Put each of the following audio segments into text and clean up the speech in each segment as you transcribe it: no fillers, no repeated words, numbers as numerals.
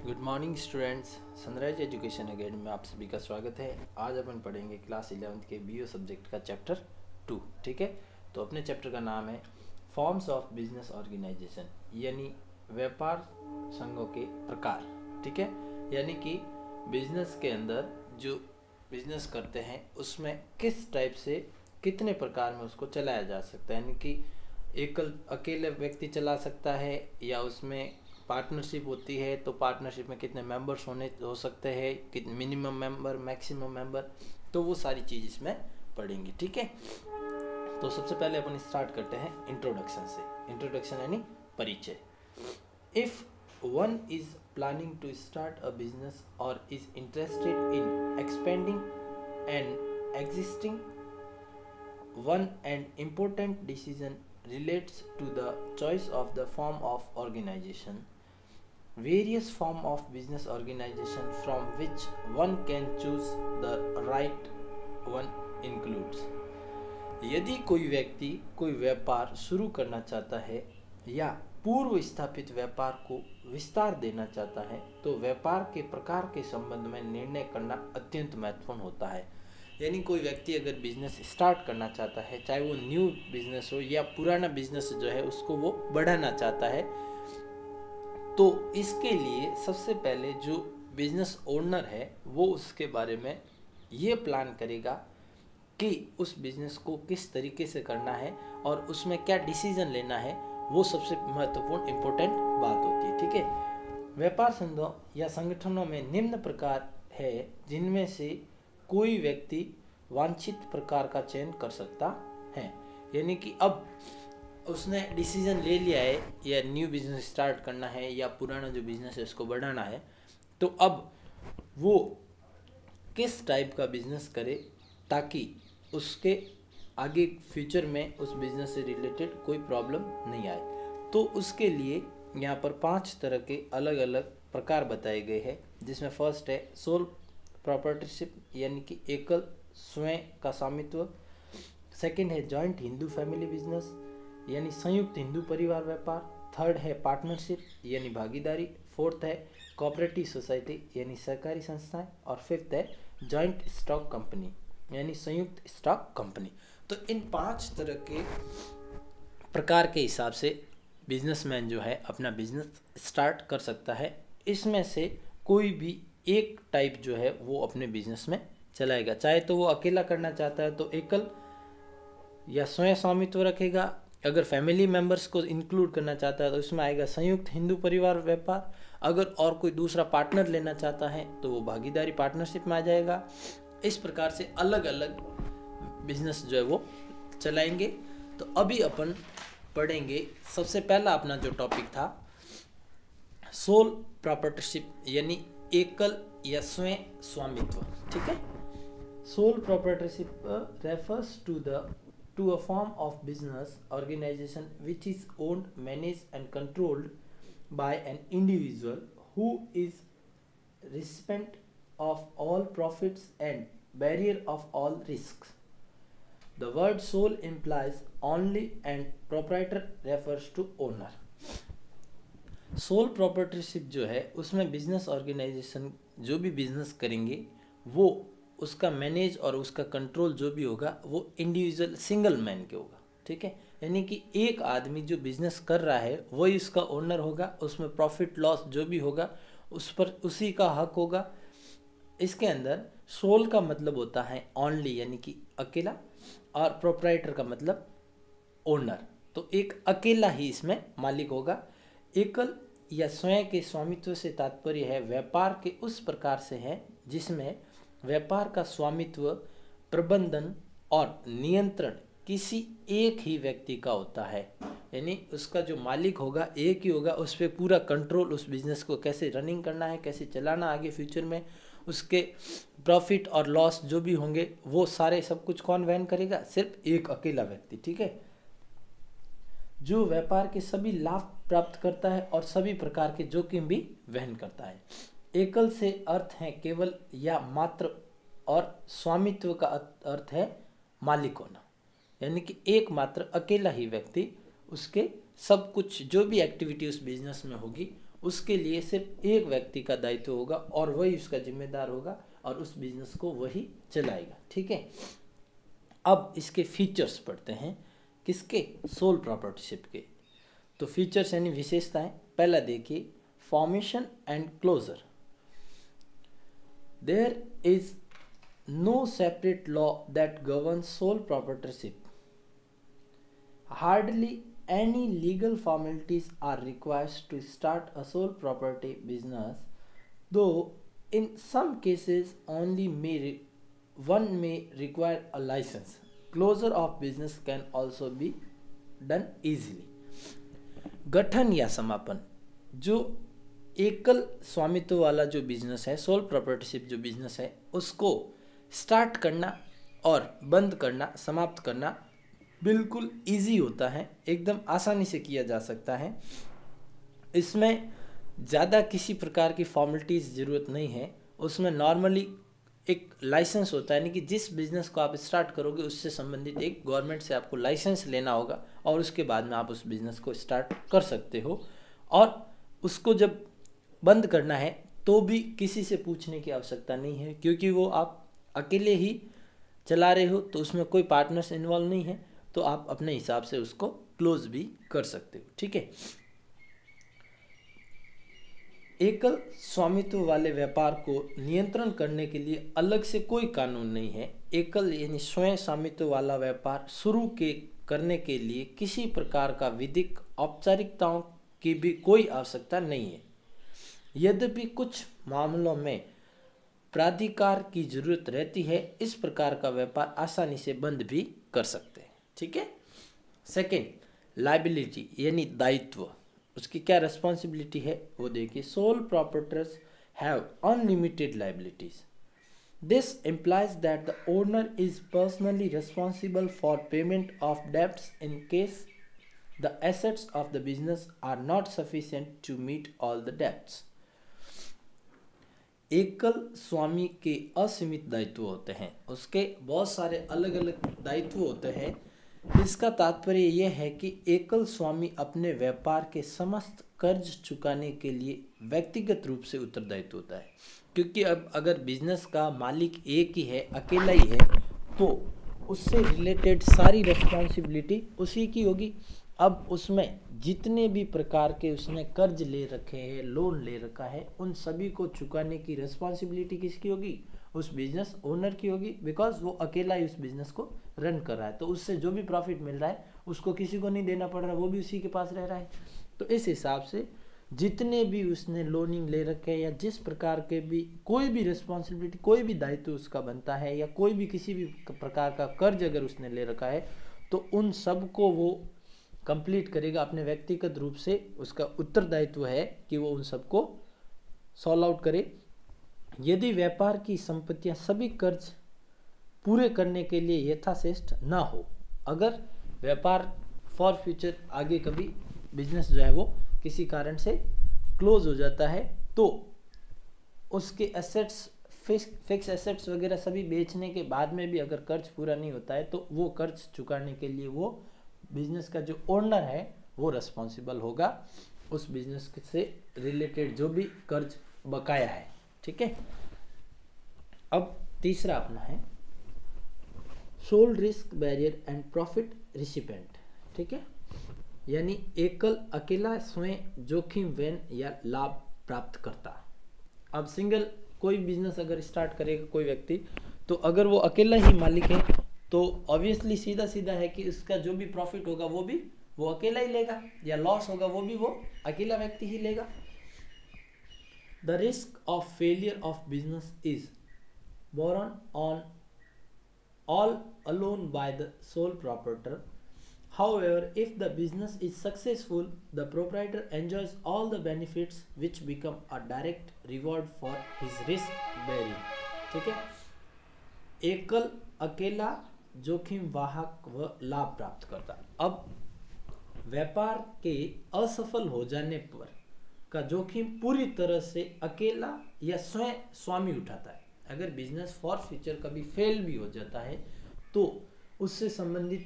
Good morning students, sunrise education academy में आप सभी का स्वागत है। आज अपन पढ़ेंगे क्लास 11th के बीओ सब्जेक्ट का चैप्टर 2। ठीक है, तो अपने चैप्टर का नाम है फॉर्म्स ऑफ बिजनेस ऑर्गेनाइजेशन, यानी व्यापार संघों के प्रकार। ठीक है, यानी कि बिजनेस के अंदर जो बिजनेस करते हैं उसमें किस टाइप से कितने प्रकार में उसको चलाया जा सकता है, यानी कि अकेले व्यक्ति चला सकता है या उसमें पार्टनरशिप होती है तो पार्टनरशिप में कितने मेंबर्स हो सकते हैं, कितने मिनिमम मेंबर, मैक्सिमम मेंबर, तो वो सारी चीज़ इसमें पढ़ेंगे। ठीक है, तो सबसे पहले अपन स्टार्ट करते हैं इंट्रोडक्शन से। इंट्रोडक्शन यानी परिचय। If one is planning to start a business और is interested in expanding and existing one and important decision relates to the choice of the form of organization. Various form of business organization from which one can choose the right one includes. यदि कोई व्यक्ति कोई व्यापार शुरू करना चाहता है या पूर्व स्थापित व्यापार को विस्तार देना चाहता है तो व्यापार के प्रकार के संबंध में निर्णय करना अत्यंत महत्वपूर्ण होता है। यानी कोई व्यक्ति अगर बिजनेस स्टार्ट करना चाहता है, चाहे वो न्यू बिजनेस हो या पुराना बिजनेस जो है उसको वो बढ़ाना चाहता है, तो इसके लिए सबसे पहले जो बिजनेस ओनर है वो उसके बारे में ये प्लान करेगा कि उस बिजनेस को किस तरीके से करना है और उसमें क्या डिसीजन लेना है, वो सबसे महत्वपूर्ण इम्पोर्टेंट बात होती है। ठीक है, व्यापार संघों या संगठनों में निम्न प्रकार है जिनमें से कोई व्यक्ति वांछित प्रकार का चयन कर सकता है। यानी कि अब उसने डिसीजन ले लिया है या न्यू बिजनेस स्टार्ट करना है या पुराना जो बिजनेस है उसको बढ़ाना है, तो अब वो किस टाइप का बिजनेस करे ताकि उसके आगे फ्यूचर में उस बिजनेस से रिलेटेड कोई प्रॉब्लम नहीं आए। तो उसके लिए यहाँ पर 5 तरह के अलग अलग प्रकार बताए गए हैं, जिसमें फर्स्ट है सोल प्रॉपर्टीशिप, यानी कि एकल स्वयं का स्वामित्व। सेकंड है जॉइंट हिंदू फैमिली बिजनेस, यानी संयुक्त हिंदू परिवार व्यापार। थर्ड है पार्टनरशिप, यानी भागीदारी। फोर्थ है कोऑपरेटिव सोसाइटी, यानी सहकारी संस्थाएं। और फिफ्थ है जॉइंट स्टॉक कंपनी, यानी संयुक्त स्टॉक कंपनी। तो इन 5 तरह के प्रकार के हिसाब से बिजनेसमैन जो है अपना बिजनेस स्टार्ट कर सकता है। इसमें से कोई भी एक टाइप जो है वो अपने बिजनेस में चलाएगा। चाहे तो वो अकेला करना चाहता है तो एकल या स्वयं स्वामित्व रखेगा। अगर फैमिली मेंबर्स को इंक्लूड करना चाहता है तो इसमें आएगा संयुक्त हिंदू परिवार व्यापार। अगर और कोई दूसरा पार्टनर लेना चाहता है तो वो भागीदारी पार्टनरशिप में आ जाएगा। इस प्रकार से अलग अलग बिजनेस जो है वो चलाएंगे। तो अभी अपन पढ़ेंगे, सबसे पहला अपना जो टॉपिक था सोल प्रॉपर्टीशिप, यानी एकल या स्वयं स्वामित्व। ठीक है, sole proprietorship refers to a form of business organisation which is owned, managed and controlled by an individual who is recipient of all profits and bearer of all risk. The word soul implies only and proprietor refers to owner. Sole proprietorship जो है उसमें business organisation जो भी business करेंगे वो उसका manage और उसका कंट्रोल जो भी होगा वो इंडिविजुअल सिंगल मैन के होगा। ठीक है, यानी कि एक आदमी जो बिजनेस कर रहा है वही उसका ओनर होगा, उसमें प्रॉफिट लॉस जो भी होगा उस पर उसी का हक होगा। इसके अंदर सोल का मतलब होता है ओनली, यानी कि अकेला, और प्रोप्राइटर का मतलब ओनर, तो एक अकेला ही इसमें मालिक होगा। एकल या स्वयं के स्वामित्व से तात्पर्य है व्यापार के उस प्रकार से है जिसमें व्यापार का स्वामित्व, प्रबंधन और नियंत्रण किसी एक ही व्यक्ति का होता है। यानी उसका जो मालिक होगा एक ही होगा, उस पर पूरा कंट्रोल, उस बिजनेस को कैसे रनिंग करना है, कैसे चलाना आगे फ्यूचर में, उसके प्रॉफिट और लॉस जो भी होंगे वो सारे सब कुछ कौन वहन करेगा? सिर्फ एक अकेला व्यक्ति। ठीक है, जो व्यापार के सभी लाभ प्राप्त करता है और सभी प्रकार के जोखिम भी वहन करता है। एकल से अर्थ है केवल या मात्र, और स्वामित्व का अर्थ है मालिक होना, यानी कि एकमात्र अकेला ही व्यक्ति उसके सब कुछ जो भी एक्टिविटी उस बिजनेस में होगी उसके लिए सिर्फ एक व्यक्ति का दायित्व होगा और वही उसका जिम्मेदार होगा और उस बिजनेस को वही चलाएगा। ठीक है, अब इसके फीचर्स पढ़ते हैं, किसके? सोल प्रॉपर्टीशिप के। तो फीचर्स यानी विशेषताएं, पहला देखिए, formation and closure. There is no separate law that governs sole proprietorship. Hardly any legal formalities are required to start a sole property business, though in some cases one may require a license. Closure of business can also be done easily. गठन या समापन, जो एकल स्वामित्व वाला जो business है, sole proprietorship जो बिजनेस है, उसको स्टार्ट करना और बंद करना, समाप्त करना बिल्कुल इजी होता है, एकदम आसानी से किया जा सकता है। इसमें ज़्यादा किसी प्रकार की फॉर्मेलिटीज़ ज़रूरत नहीं है। उसमें नॉर्मली एक लाइसेंस होता है, यानी कि जिस बिज़नेस को आप स्टार्ट करोगे उससे संबंधित एक गवर्नमेंट से आपको लाइसेंस लेना होगा और उसके बाद में आप उस बिज़नेस को स्टार्ट कर सकते हो। और उसको जब बंद करना है तो भी किसी से पूछने की आवश्यकता नहीं है, क्योंकि वो आप अकेले ही चला रहे हो, तो उसमें कोई पार्टनर्स इन्वॉल्व नहीं है, तो आप अपने हिसाब से उसको क्लोज भी कर सकते हो। ठीक है, एकल स्वामित्व वाले व्यापार को नियंत्रण करने के लिए अलग से कोई कानून नहीं है। एकल यानी स्वयं स्वामित्व वाला व्यापार शुरू करने के लिए किसी प्रकार का विधिक औपचारिकताओं की भी कोई आवश्यकता नहीं है। यद्यपि कुछ मामलों में प्राधिकार की जरूरत रहती है, इस प्रकार का व्यापार आसानी से बंद भी कर सकते हैं। ठीक है, सेकेंड, लाइबिलिटी यानी दायित्व, उसकी क्या रिस्पॉन्सिबिलिटी है वो देखिए। Sole proprietors have unlimited liabilities. This implies that the owner is personally responsible for payment of debts in case the assets of the business are not sufficient to meet all the debts. एकल स्वामी के असीमित दायित्व होते हैं, उसके बहुत सारे अलग अलग दायित्व होते हैं। इसका तात्पर्य यह है कि एकल स्वामी अपने व्यापार के समस्त कर्ज चुकाने के लिए व्यक्तिगत रूप से उत्तरदायित्व होता है, क्योंकि अब अगर बिजनेस का मालिक एक ही है, अकेला ही है, तो उससे रिलेटेड सारी रिस्पॉन्सिबिलिटी उसी की होगी। अब उसमें जितने भी प्रकार के उसने कर्ज ले रखे हैं, लोन ले रखा है, उन सभी को चुकाने की रिस्पॉन्सिबिलिटी किसकी होगी? उस बिजनेस ओनर की होगी, बिकॉज वो अकेला ही उस बिजनेस को रन कर रहा है। तो उससे जो भी प्रॉफिट मिल रहा है उसको किसी को नहीं देना पड़ रहा, वो भी उसी के पास रह रहा है। तो इस हिसाब से जितने भी उसने लोनिंग ले रखे हैं या जिस प्रकार के भी कोई भी रिस्पॉन्सिबिलिटी, कोई भी दायित्व उसका बनता है, या कोई भी किसी भी प्रकार का कर्ज अगर उसने ले रखा है, तो उन सब को वो कंप्लीट करेगा अपने व्यक्तिगत रूप से। उसका उत्तरदायित्व है कि वो उन सबको सॉल्व आउट करे। यदि व्यापार की संपत्तियां सभी कर्ज पूरे करने के लिए यथाश्रेष्ठ ना हो, अगर व्यापार फॉर फ्यूचर आगे कभी बिजनेस जो है वो किसी कारण से क्लोज हो जाता है, तो उसके एसेट्स, फिक्स एसेट्स वगैरह सभी बेचने के बाद में भी अगर कर्ज पूरा नहीं होता है, तो वो कर्ज चुकाने के लिए वो बिजनेस का जो ओनर है वो रिस्पॉन्सिबल होगा, उस बिजनेस से रिलेटेड जो भी कर्ज बकाया है। ठीक है, अब तीसरा अपना है sole risk bearer and profit recipient. ठीक है, यानी एकल अकेला स्वयं जोखिम वैन या लाभ प्राप्त करता। अब सिंगल कोई बिजनेस अगर स्टार्ट करेगा कोई व्यक्ति, तो अगर वो अकेला ही मालिक है तो ऑब्वियसली सीधा सीधा है कि उसका जो भी प्रॉफिट होगा वो भी वो अकेला ही लेगा, या लॉस होगा वो भी वो अकेला व्यक्ति ही लेगा। The risk of failure of business is borne on all alone by the sole proprietor. However, if the business is successful, the proprietor enjoys all the benefits which become a direct reward for his risk bearing. ठीक है, एकल अकेला जोखिम वाहक व लाभ प्राप्त करता। अब व्यापार के असफल हो जाने पर का जोखिम पूरी तरह से अकेला या स्वयं स्वामी उठाता है। अगर बिजनेस फॉर फ्यूचर कभी फेल भी हो जाता है तो उससे संबंधित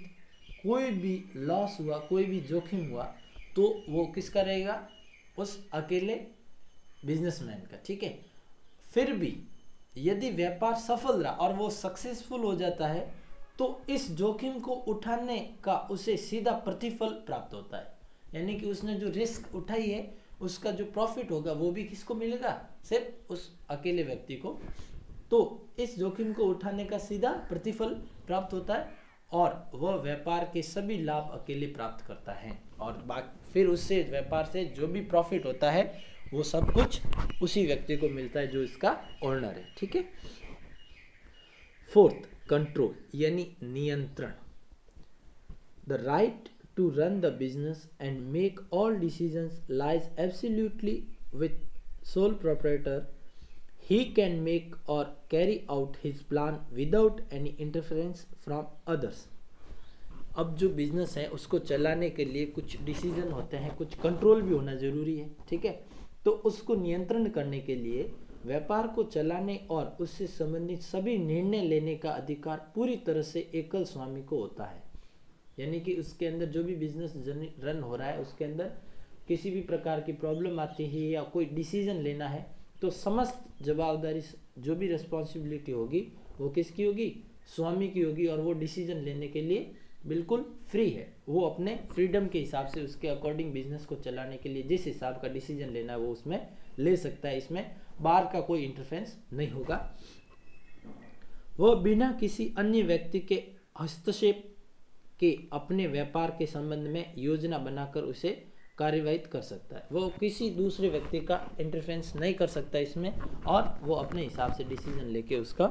कोई भी लॉस हुआ, कोई भी जोखिम हुआ, तो वो किसका रहेगा? उस अकेले बिजनेसमैन का, ठीक है। फिर भी यदि व्यापार सफल रहा और वो सक्सेसफुल हो जाता है तो इस जोखिम को उठाने का उसे सीधा प्रतिफल प्राप्त होता है, यानी कि उसने जो रिस्क उठाई है उसका जो प्रॉफिट होगा वो भी किसको मिलेगा, सिर्फ उस अकेले व्यक्ति को। तो इस जोखिम को उठाने का सीधा प्रतिफल प्राप्त होता है और वह व्यापार के सभी लाभ अकेले प्राप्त करता है और फिर उससे व्यापार से जो भी प्रॉफिट होता है वो सब कुछ उसी व्यक्ति को मिलता है जो इसका ओनर है, ठीक है। फोर्थ, कंट्रोल यानी नियंत्रण। The right to run the business and make all decisions lies absolutely with sole proprietor. He can make or carry out his plan without any interference from others. अब जो business है उसको चलाने के लिए कुछ डिसीजन होते हैं, कुछ कंट्रोल भी होना जरूरी है, ठीक है। तो उसको नियंत्रण करने के लिए व्यापार को चलाने और उससे संबंधित सभी निर्णय लेने का अधिकार पूरी तरह से एकल स्वामी को होता है। यानी कि उसके अंदर जो भी बिजनेस रन हो रहा है उसके अंदर किसी भी प्रकार की प्रॉब्लम आती है या कोई डिसीजन लेना है तो समस्त जवाबदारी, जो भी रिस्पॉन्सिबिलिटी होगी वो किसकी होगी, स्वामी की होगी। और वो डिसीजन लेने के लिए बिल्कुल फ्री है, वो अपने फ्रीडम के हिसाब से उसके अकॉर्डिंग बिजनेस को चलाने के लिए जिस हिसाब का डिसीजन लेना है वो उसमें ले सकता है। इसमें बाहर का कोई इंटरफेरेंस नहीं होगा। वह बिना किसी अन्य व्यक्ति के हस्तक्षेप के अपने व्यापार के संबंध में योजना बनाकर उसे कार्यवाही कर सकता है। वो किसी दूसरे व्यक्ति का इंटरफेरेंस नहीं कर सकता इसमें और वो अपने हिसाब से डिसीजन लेके उसका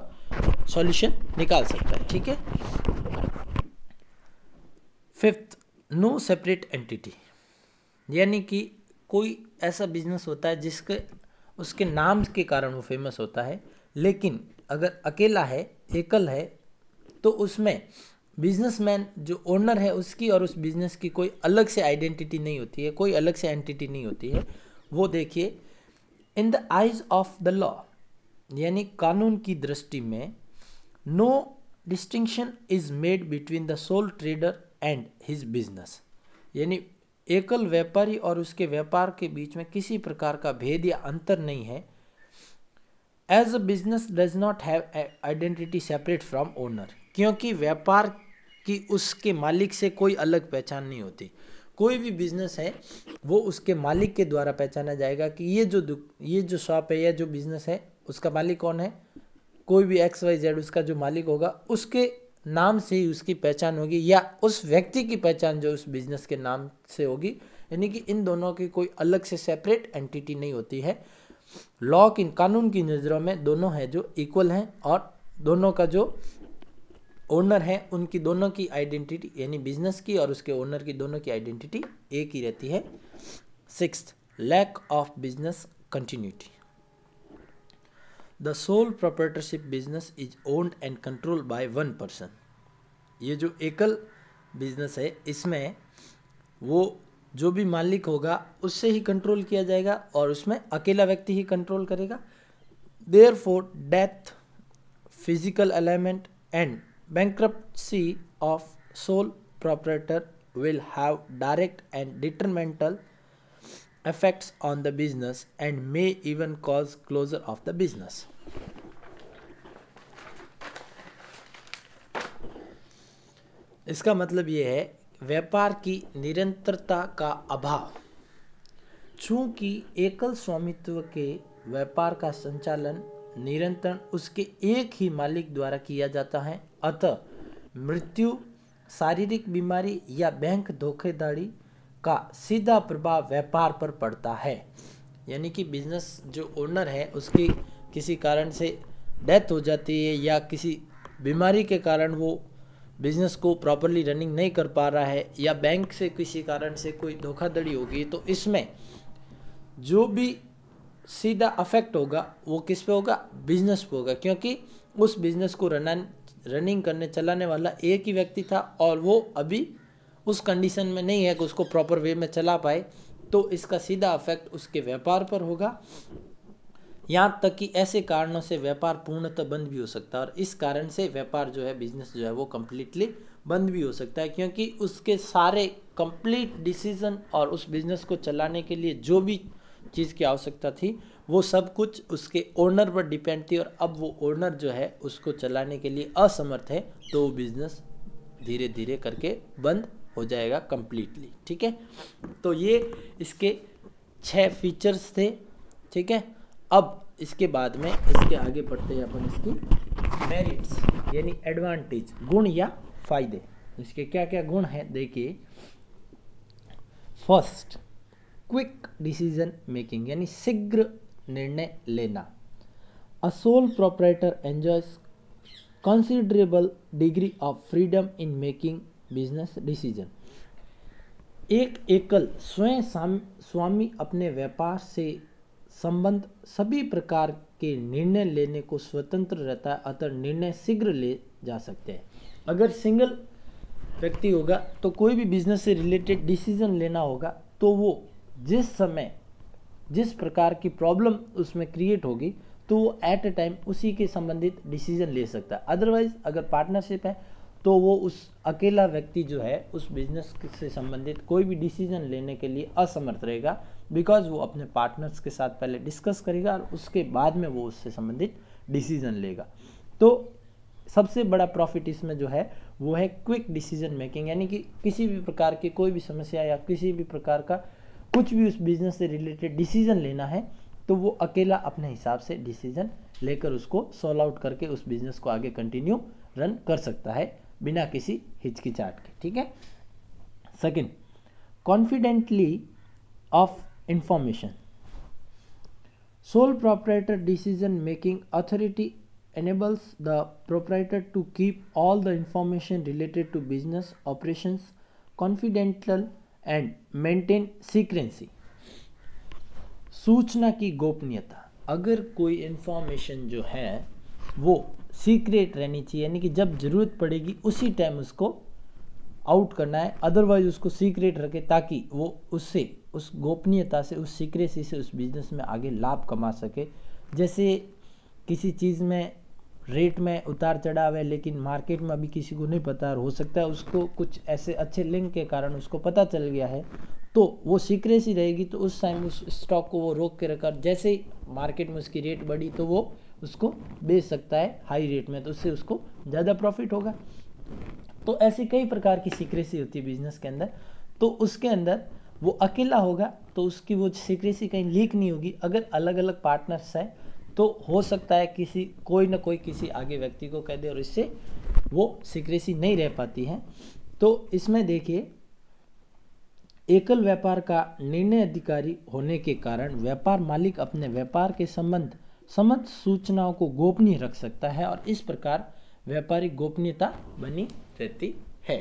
सॉल्यूशन निकाल सकता है, ठीक है। फिफ्थ, नो सेपरेट एंटिटी, यानी कि कोई ऐसा बिजनेस होता है जिसके उसके नाम के कारण वो फेमस होता है, लेकिन अगर अकेला है, एकल है, तो उसमें बिजनेसमैन जो ओनर है उसकी और उस बिजनेस की कोई अलग से आइडेंटिटी नहीं होती है, कोई अलग से एंटिटी नहीं होती है। वो देखिए, in the eyes of the law, यानी कानून की दृष्टि में, no distinction is made between the sole trader and his business, यानी एकल व्यापारी और उसके व्यापार के बीच में किसी प्रकार का भेद या अंतर नहीं है। As a business does not have identity separate from owner, क्योंकि व्यापार की उसके मालिक से कोई अलग पहचान नहीं होती। कोई भी बिजनेस है वो उसके मालिक के द्वारा पहचाना जाएगा कि ये जो शॉप है या जो बिजनेस है उसका मालिक कौन है, कोई भी XYZ उसका जो मालिक होगा उसके नाम से ही उसकी पहचान होगी या उस व्यक्ति की पहचान जो उस बिजनेस के नाम से होगी। यानी कि इन दोनों की कोई अलग से सेपरेट एंटिटी नहीं होती है। लॉ की, कानून की नज़रों में दोनों है जो इक्वल हैं और दोनों का जो ओनर है उनकी दोनों की आइडेंटिटी, यानी बिजनेस की और उसके ओनर की दोनों की आइडेंटिटी एक ही रहती है। Sixth, lack of business continuity. The sole proprietorship business is owned and controlled by one person. ये जो एकल बिजनेस है इसमें वो जो भी मालिक होगा उससे ही कंट्रोल किया जाएगा और उसमें अकेला व्यक्ति ही कंट्रोल करेगा। Therefore death, physical alignment and bankruptcy of sole proprietor will have direct and detrimental effects on the business and may even cause closure of the business. इसका मतलब ये है व्यापार की निरंतरता का अभाव। चूंकि एकल स्वामित्व के व्यापार का संचालन निरंतर उसके एक ही मालिक द्वारा किया जाता है, अतः मृत्यु, शारीरिक बीमारी या बैंक धोखाधड़ी का सीधा प्रभाव व्यापार पर पड़ता है। यानी कि बिजनेस जो ओनर है उसकी किसी कारण से डेथ हो जाती है या किसी बीमारी के कारण वो बिजनेस को प्रॉपरली रनिंग नहीं कर पा रहा है या बैंक से किसी कारण से कोई धोखाधड़ी होगी, तो इसमें जो भी सीधा अफेक्ट होगा वो किस पे होगा, बिजनेस पे होगा। क्योंकि उस बिजनेस को रनिंग करने चलाने वाला एक ही व्यक्ति था और वो अभी उस कंडीशन में नहीं है कि उसको प्रॉपर वे में चला पाए, तो इसका सीधा अफेक्ट उसके व्यापार पर होगा। यहाँ तक कि ऐसे कारणों से व्यापार पूर्णतः बंद भी हो सकता है और इस कारण से व्यापार जो है, बिजनेस जो है वो कम्प्लीटली बंद भी हो सकता है, क्योंकि उसके सारे कंप्लीट डिसीजन और उस बिजनेस को चलाने के लिए जो भी चीज़ की आवश्यकता थी वो सब कुछ उसके ओनर पर डिपेंड थी, और अब वो ओनर जो है उसको चलाने के लिए असमर्थ है, तो वो बिजनेस धीरे धीरे करके बंद हो जाएगा कंप्लीटली। ठीक है, तो ये इसके 6 फीचर्स थे। ठीक है, अब इसके बाद में इसके आगे पढ़ते हैं अपन इसकी मेरिट्स यानी एडवांटेज, गुण या फायदे। इसके क्या क्या गुण हैं देखिए। फर्स्ट, क्विक डिसीजन मेकिंग यानी शीघ्र निर्णय लेना। A sole proprietor enjoys considerable degree of freedom in making business decision. एक एकल स्वयं स्वामी अपने व्यापार से संबंध सभी प्रकार के निर्णय लेने को स्वतंत्र रहता है, अतः निर्णय शीघ्र ले जा सकते हैं। अगर सिंगल व्यक्ति होगा तो कोई भी बिजनेस से रिलेटेड डिसीजन लेना होगा तो वो जिस समय जिस प्रकार की प्रॉब्लम उसमें क्रिएट होगी तो वो एट ए टाइम उसी के संबंधित डिसीजन ले सकता है। अदरवाइज अगर पार्टनरशिप है तो वो उस अकेला व्यक्ति जो है उस बिजनेस से संबंधित कोई भी डिसीजन लेने के लिए असमर्थ रहेगा, बिकॉज वो अपने पार्टनर्स के साथ पहले डिस्कस करेगा और उसके बाद में वो उससे संबंधित डिसीजन लेगा। तो सबसे बड़ा प्रॉफिट इसमें जो है वो है क्विक डिसीजन मेकिंग, यानी कि किसी भी प्रकार की कोई भी समस्या या किसी भी प्रकार का कुछ भी उस बिजनेस से रिलेटेड डिसीजन लेना है तो वो अकेला अपने हिसाब से डिसीजन लेकर उसको सॉल्व आउट करके उस बिजनेस को आगे कंटिन्यू रन कर सकता है बिना किसी हिचकिचाहट के। ठीक है। Second, confidently of information. Sole proprietor decision making authority enables the proprietor to keep all the information related to business operations confidential and maintain secrecy। सूचना की गोपनीयता, अगर कोई इंफॉर्मेशन जो है वो सीक्रेट रहनी चाहिए, यानी कि जब जरूरत पड़ेगी उसी टाइम उसको आउट करना है, अदरवाइज उसको सीक्रेट रखे ताकि वो उससे उस गोपनीयता से उस सीक्रेसी से उस बिजनेस में आगे लाभ कमा सके। जैसे किसी चीज़ में रेट में उतार चढ़ाव है लेकिन मार्केट में अभी किसी को नहीं पता, और हो सकता है उसको कुछ ऐसे अच्छे लिंक के कारण उसको पता चल गया है, तो वो सीक्रेसी रहेगी तो उस टाइम उस स्टॉक को वो रोक के रखा, जैसे ही मार्केट में उसकी रेट बढ़ी तो वो उसको बेच सकता है हाई रेट में, तो उससे उसको ज़्यादा प्रॉफिट होगा। तो ऐसी कई प्रकार की सीक्रेसी होती है बिजनेस के अंदर, तो उसके अंदर वो अकेला होगा तो उसकी वो सीक्रेसी कहीं लीक नहीं होगी। अगर अलग अलग पार्टनर्स हैं तो हो सकता है कोई ना कोई किसी आगे व्यक्ति को कह दे और इससे वो सीक्रेसी नहीं रह पाती है। तो इसमें देखिए, एकल व्यापार का निर्णय अधिकारी होने के कारण व्यापार मालिक अपने व्यापार के समस्त सूचनाओं को गोपनीय रख सकता है और इस प्रकार व्यापारिक गोपनीयता बनी रहती है।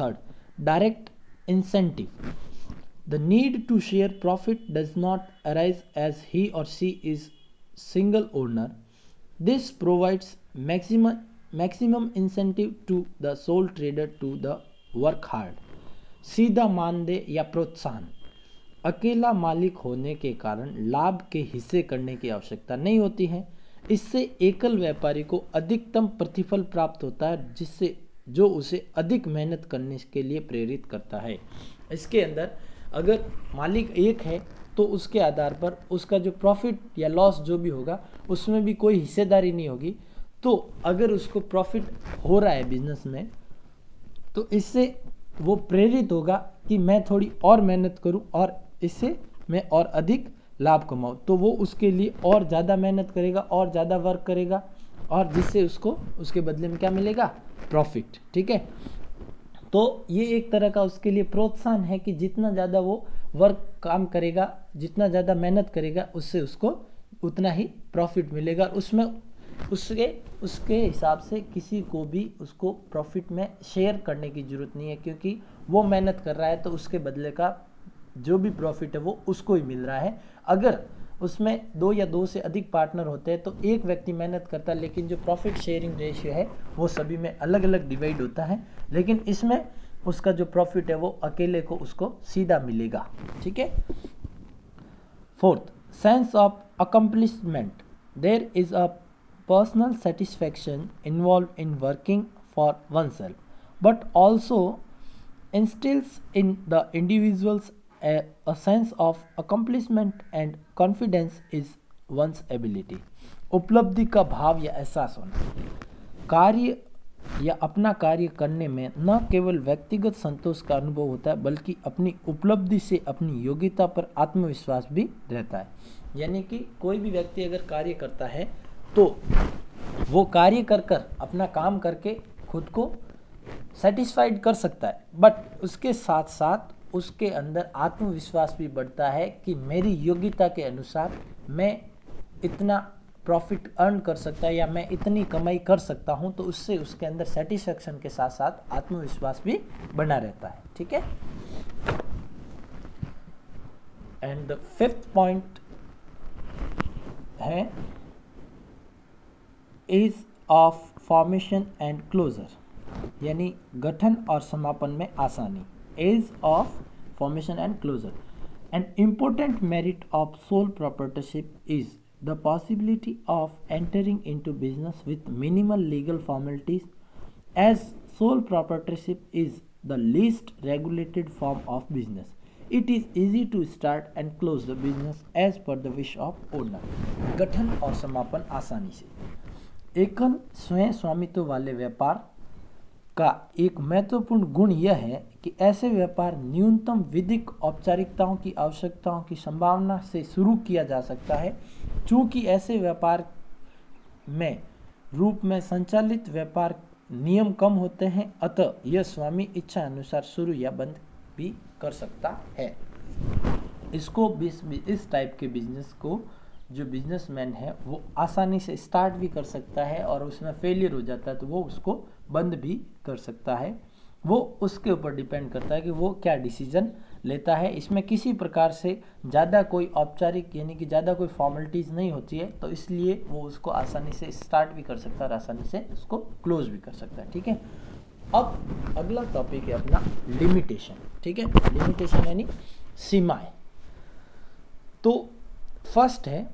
Third, direct incentive. The need to share profit does not arise as he or she is single owner. This provides maximum incentive to the sole trader to the work hard. सीधा मानदेय या प्रोत्साहन। अकेला मालिक होने के कारण लाभ के हिस्से करने की आवश्यकता नहीं होती है। इससे एकल व्यापारी को अधिकतम प्रतिफल प्राप्त होता है, जिससे जो उसे अधिक मेहनत करने के लिए प्रेरित करता है। इसके अंदर अगर मालिक एक है तो उसके आधार पर उसका जो प्रॉफिट या लॉस जो भी होगा उसमें भी कोई हिस्सेदारी नहीं होगी। तो अगर उसको प्रॉफिट हो रहा है बिजनेस में तो इससे वो प्रेरित होगा कि मैं थोड़ी और मेहनत करूं और इससे मैं और अधिक लाभ कमाऊं, तो वो उसके लिए और ज़्यादा मेहनत करेगा और ज़्यादा वर्क करेगा और जिससे उसको उसके बदले में क्या मिलेगा? प्रॉफिट। ठीक है, तो ये एक तरह का उसके लिए प्रोत्साहन है कि जितना ज़्यादा वो वर्क काम करेगा, जितना ज़्यादा मेहनत करेगा, उससे उसको उतना ही प्रॉफिट मिलेगा। उसमें उसके हिसाब से किसी को भी उसको प्रॉफिट में शेयर करने की ज़रूरत नहीं है, क्योंकि वो मेहनत कर रहा है तो उसके बदले का जो भी प्रॉफिट है वो उसको ही मिल रहा है। अगर उसमें 2 या 2 से अधिक पार्टनर होते हैं तो एक व्यक्ति मेहनत करता है लेकिन जो प्रॉफिट शेयरिंग रेशियो है वो सभी में अलग अलग डिवाइड होता है, लेकिन इसमें उसका जो प्रॉफिट है वो अकेले को उसको सीधा मिलेगा। ठीक है। Fourth, sense of accomplishment. There is a personal satisfaction involve in working for oneself but also instills in the individual's a sense of accomplishment and confidence is one's ability. उपलब्धि का भाव या एहसास होना, कार्य या अपना कार्य करने में न केवल व्यक्तिगत संतोष का अनुभव होता है बल्कि अपनी उपलब्धि से अपनी योग्यता पर आत्मविश्वास भी रहता है। यानी कि कोई भी व्यक्ति अगर कार्य करता है तो वो कार्य कर कर अपना काम करके खुद को सेटिस्फाइड कर सकता है, बट उसके साथ साथ उसके अंदर आत्मविश्वास भी बढ़ता है कि मेरी योग्यता के अनुसार मैं इतना प्रॉफिट अर्न कर सकता है या मैं इतनी कमाई कर सकता हूं, तो उससे उसके अंदर सेटिस्फैक्शन के साथ साथ आत्मविश्वास भी बना रहता है। ठीक है। एंड द फिफ्थ पॉइंट है ease of formation and closure, यानी गठन और समापन में आसानी। Ease of formation and closure, an important merit of sole proprietorship is the possibility of entering into business with minimal legal formalities, as sole proprietorship is the least regulated form of business. It is easy to start and close the business as per the wish of owner. गठन और समापन आसानी से। एकल स्वयं स्वामित्व वाले व्यापार का एक महत्वपूर्ण गुण यह है कि ऐसे व्यापार न्यूनतम विधिक औपचारिकताओं की आवश्यकताओं की संभावना से शुरू किया जा सकता है। चूँकि ऐसे व्यापार में रूप में संचालित व्यापार नियम कम होते हैं, अतः यह स्वामी इच्छा अनुसार शुरू या बंद भी कर सकता है। इसको इस टाइप के बिजनेस को जो बिजनेसमैन है वो आसानी से स्टार्ट भी कर सकता है और उसमें फेलियर हो जाता है तो वो उसको बंद भी कर सकता है। वो उसके ऊपर डिपेंड करता है कि वो क्या डिसीजन लेता है। इसमें किसी प्रकार से ज़्यादा कोई औपचारिक यानी कि ज़्यादा कोई फॉर्मेलिटीज़ नहीं होती है, तो इसलिए वो उसको आसानी से स्टार्ट भी कर सकता है और आसानी से उसको क्लोज भी कर सकता है। ठीक है। अब अगला टॉपिक है अपना लिमिटेशन। ठीक है। लिमिटेशन यानी सीमाएं। तो फर्स्ट है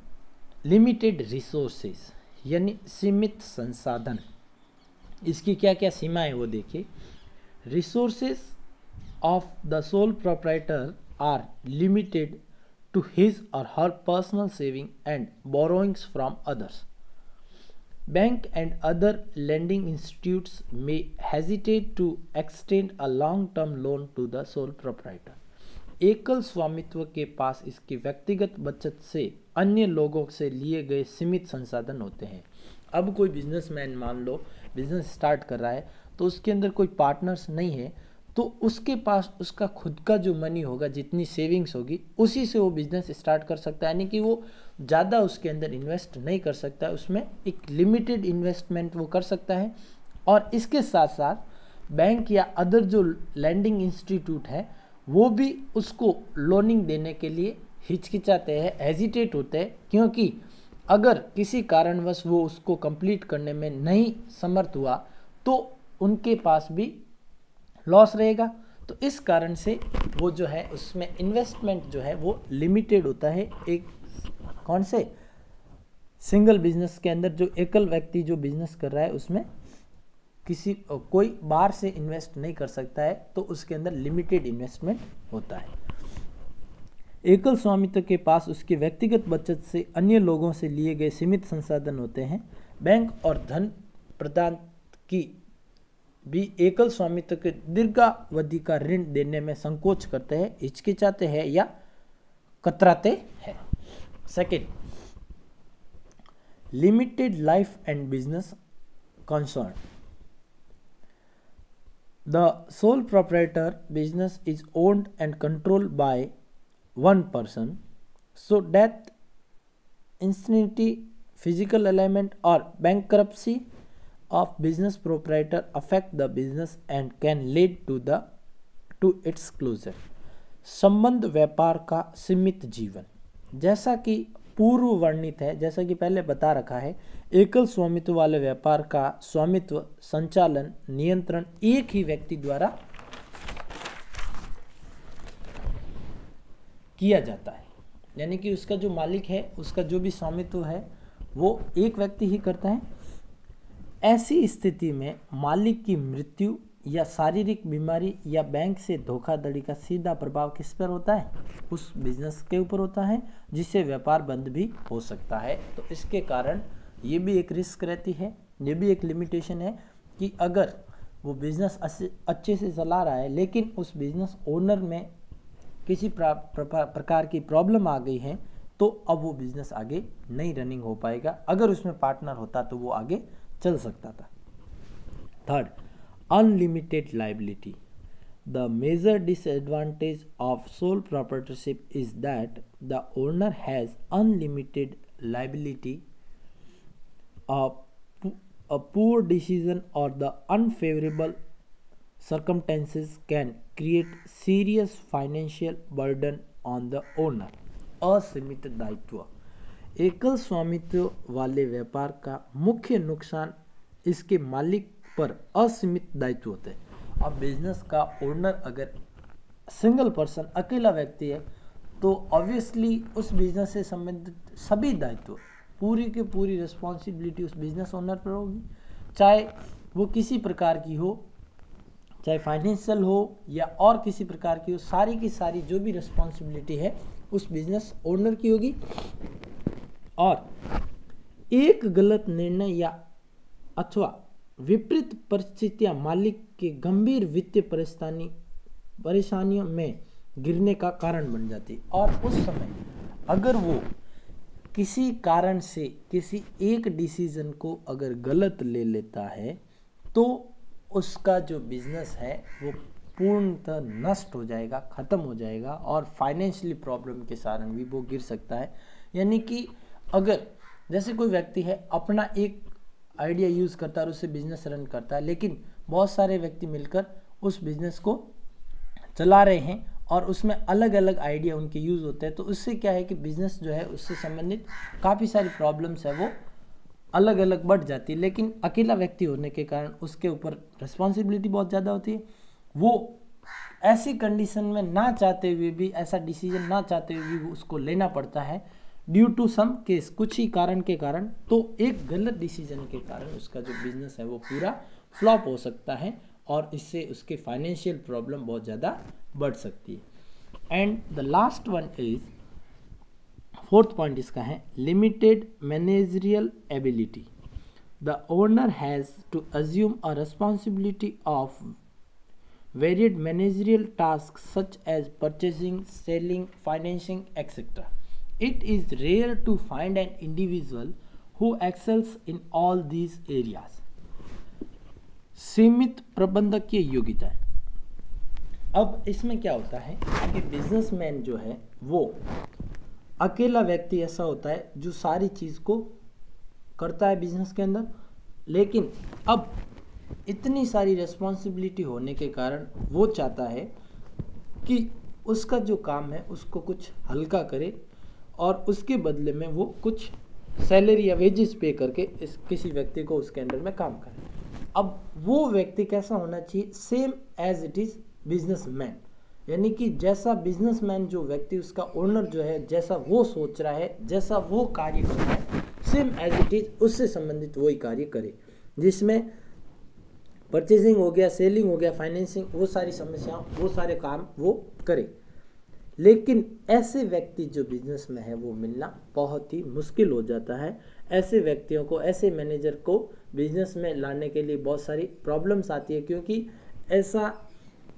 लिमिटेड रिसोर्सेज, यानी सीमित संसाधन। इसकी क्या क्या सीमाएं वो देखिए। Resources of the sole proprietor are limited to his or her personal saving and borrowings from others. Bank and other lending institutes may hesitate to extend a long-term loan to the sole proprietor. एकल स्वामित्व के पास इसकी व्यक्तिगत बचत से अन्य लोगों से लिए गए सीमित संसाधन होते हैं। अब कोई बिजनेसमैन मान लो बिजनेस स्टार्ट कर रहा है तो उसके अंदर कोई पार्टनर्स नहीं है, तो उसके पास उसका खुद का जो मनी होगा, जितनी सेविंग्स होगी, उसी से वो बिजनेस स्टार्ट कर सकता है। यानी कि वो ज़्यादा उसके अंदर इन्वेस्ट नहीं कर सकता है, उसमें एक लिमिटेड इन्वेस्टमेंट वो कर सकता है। और इसके साथ साथ बैंक या अदर जो लैंडिंग इंस्टीट्यूट है वो भी उसको लोनिंग देने के लिए हिचकिचाते हैं, हेजिटेट होते हैं, क्योंकि अगर किसी कारणवश वो उसको कंप्लीट करने में नहीं समर्थ हुआ तो उनके पास भी लॉस रहेगा। तो इस कारण से वो जो है उसमें इन्वेस्टमेंट जो है वो लिमिटेड होता है। एक कौन से सिंगल बिजनेस के अंदर जो एकल व्यक्ति जो बिजनेस कर रहा है उसमें कोई बाहर से इन्वेस्ट नहीं कर सकता है, तो उसके अंदर लिमिटेड इन्वेस्टमेंट होता है। एकल स्वामित्व के पास उसकी व्यक्तिगत बचत से अन्य लोगों से लिए गए सीमित संसाधन होते हैं। बैंक और धन प्रदान की भी एकल स्वामित्व के दीर्घावधि का ऋण देने में संकोच करते हैं, हिचकिचाते हैं या कतराते हैं। Second, limited life and business concern. The sole proprietor business is owned and controlled bye one person, so death, insanity, physical alignment or bankruptcy of business proprietor affect the business and can lead to its closure. संबंध व्यापार का सीमित जीवन, जैसा कि पूर्व वर्णित है, जैसा कि पहले बता रखा है, एकल स्वामित्व वाले व्यापार का स्वामित्व, संचालन, नियंत्रण एक ही व्यक्ति द्वारा किया जाता है। यानी कि उसका जो मालिक है, उसका जो भी स्वामित्व है वो एक व्यक्ति ही करता है। ऐसी स्थिति में मालिक की मृत्यु या शारीरिक बीमारी या बैंक से धोखाधड़ी का सीधा प्रभाव किस पर होता है? उस बिजनेस के ऊपर होता है, जिससे व्यापार बंद भी हो सकता है। तो इसके कारण ये भी एक रिस्क रहती है, ये भी एक लिमिटेशन है कि अगर वो बिजनेस अच्छे से चला रहा है लेकिन उस बिजनेस ओनर में किसी प्रकार की प्रॉब्लम आ गई है तो अब वो बिजनेस आगे नहीं रनिंग हो पाएगा। अगर उसमें पार्टनर होता तो वो आगे चल सकता था। Third, unlimited liability. The major disadvantage of sole proprietorship is that the owner has unlimited liability. A poor decision or the unfavorable circumstances can create serious financial burden on the owner. असीमित दायित्व। एकल स्वामित्व वाले व्यापार का मुख्य नुकसान इसके मालिक पर असीमित दायित्व होते हैं। अब बिजनेस का ओनर अगर सिंगल पर्सन, अकेला व्यक्ति है तो ऑब्वियसली उस बिजनेस से संबंधित सभी दायित्व, पूरी की पूरी रिस्पॉन्सिबिलिटी उस बिजनेस ओनर पर होगी, चाहे वो किसी प्रकार की हो, चाहे फाइनेंशियल हो या और किसी प्रकार की हो, सारी की सारी जो भी रिस्पॉन्सिबिलिटी है उस बिजनेस ओनर की होगी। और एक गलत निर्णय या अथवा विपरीत परिस्थितियां मालिक के गंभीर वित्तीय परेशानियों में गिरने का कारण बन जाती है। और उस समय अगर वो किसी कारण से किसी एक डिसीजन को अगर गलत ले लेता है तो उसका जो बिजनेस है वो पूर्णतः नष्ट हो जाएगा, ख़त्म हो जाएगा और फाइनेंशियली प्रॉब्लम के कारण भी वो गिर सकता है। यानी कि अगर जैसे कोई व्यक्ति है अपना एक आइडिया यूज़ करता है और उससे बिजनेस रन करता है, लेकिन बहुत सारे व्यक्ति मिलकर उस बिजनेस को चला रहे हैं और उसमें अलग अलग आइडिया उनके यूज़ होते हैं, तो उससे क्या है कि बिजनेस जो है उससे संबंधित काफ़ी सारी प्रॉब्लम्स है वो अलग अलग बढ़ जाती है। लेकिन अकेला व्यक्ति होने के कारण उसके ऊपर रिस्पॉन्सिबिलिटी बहुत ज़्यादा होती है। वो ऐसी कंडीशन में ना चाहते हुए भी, ऐसा डिसीजन ना चाहते हुए भी उसको लेना पड़ता है ड्यू टू सम केस, कुछ ही कारण के कारण। तो एक गलत डिसीजन के कारण उसका जो बिजनेस है वो पूरा फ्लॉप हो सकता है और इससे उसके फाइनेंशियल प्रॉब्लम बहुत ज़्यादा बढ़ सकती है। And the last one is, fourth point इसका है, limited managerial ability. The owner has to assume a responsibility of varied managerial task such as purchasing, selling, financing etcetera. It is rare to find an individual who excels in all these areas. सीमित प्रबंधकीय योग्यताएं। अब इसमें क्या होता है कि businessman जो है वो अकेला व्यक्ति ऐसा होता है जो सारी चीज़ को करता है बिजनेस के अंदर, लेकिन अब इतनी सारी रिस्पॉन्सिबिलिटी होने के कारण वो चाहता है कि उसका जो काम है उसको कुछ हल्का करे और उसके बदले में वो कुछ सैलरी या वेजेस पे करके इस किसी व्यक्ति को उसके अंडर में काम करे। अब वो व्यक्ति कैसा होना चाहिए? Same as it is businessman, यानी कि जैसा बिजनेसमैन जो व्यक्ति, उसका ओनर जो है, जैसा वो सोच रहा है, जैसा वो कार्य कर रहा है, सेम एज इट इज़ उससे संबंधित वही कार्य करे, जिसमें परचेजिंग हो गया, सेलिंग हो गया, फाइनेंसिंग, वो सारी समस्याएं, वो सारे काम वो करे। लेकिन ऐसे व्यक्ति जो बिजनेस में है वो मिलना बहुत ही मुश्किल हो जाता है। ऐसे व्यक्तियों को, ऐसे मैनेजर को बिजनेस में लाने के लिए बहुत सारी प्रॉब्लम्स आती है, क्योंकि ऐसा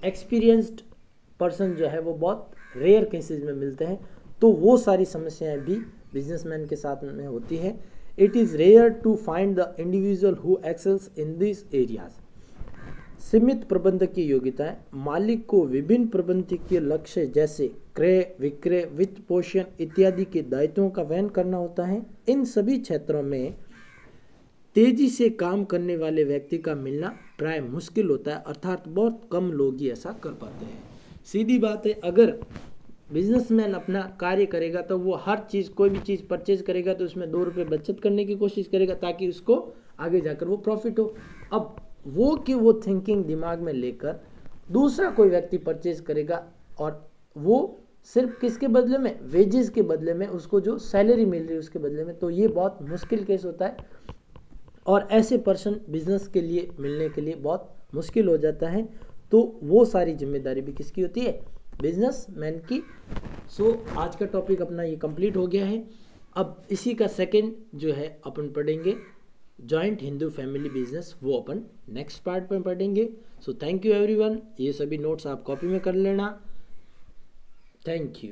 एक्सपीरियंस्ड पर्सन जो है वो बहुत रेयर केसेस में मिलते हैं। तो वो सारी समस्याएं भी बिजनेसमैन के साथ में होती है। It is rare to find the individual who excels in this areas. सीमित प्रबंधकीय योग्यताएं। मालिक को विभिन्न प्रबंधकीय लक्ष्य जैसे क्रय, विक्रय, वित्त पोषण इत्यादि के दायित्वों का वहन करना होता है। इन सभी क्षेत्रों में तेजी से काम करने वाले व्यक्ति का मिलना प्राय मुश्किल होता है, अर्थात बहुत कम लोग ही ऐसा कर पाते हैं। सीधी बात है, अगर बिजनेसमैन अपना कार्य करेगा तो वो हर चीज़, कोई भी चीज़ परचेज करेगा तो उसमें 2 रुपये बचत करने की कोशिश करेगा ताकि उसको आगे जाकर वो प्रॉफिट हो। अब वो थिंकिंग दिमाग में लेकर दूसरा कोई व्यक्ति परचेज करेगा और वो सिर्फ किसके बदले में? वेजेस के बदले में, उसको जो सैलरी मिल रही है उसके बदले में। तो ये बहुत मुश्किल केस होता है और ऐसे पर्सन बिजनेस के लिए मिलने के लिए बहुत मुश्किल हो जाता है, तो वो सारी जिम्मेदारी भी किसकी होती है, बिजनेसमैन की। सो आज का टॉपिक अपना ये कंप्लीट हो गया है। अब इसी का सेकंड जो है अपन पढ़ेंगे जॉइंट हिंदू फैमिली बिजनेस, वो अपन नेक्स्ट पार्ट में पढ़ेंगे। सो थैंक यू एवरीवन, ये सभी नोट्स आप कॉपी में कर लेना। Thank you.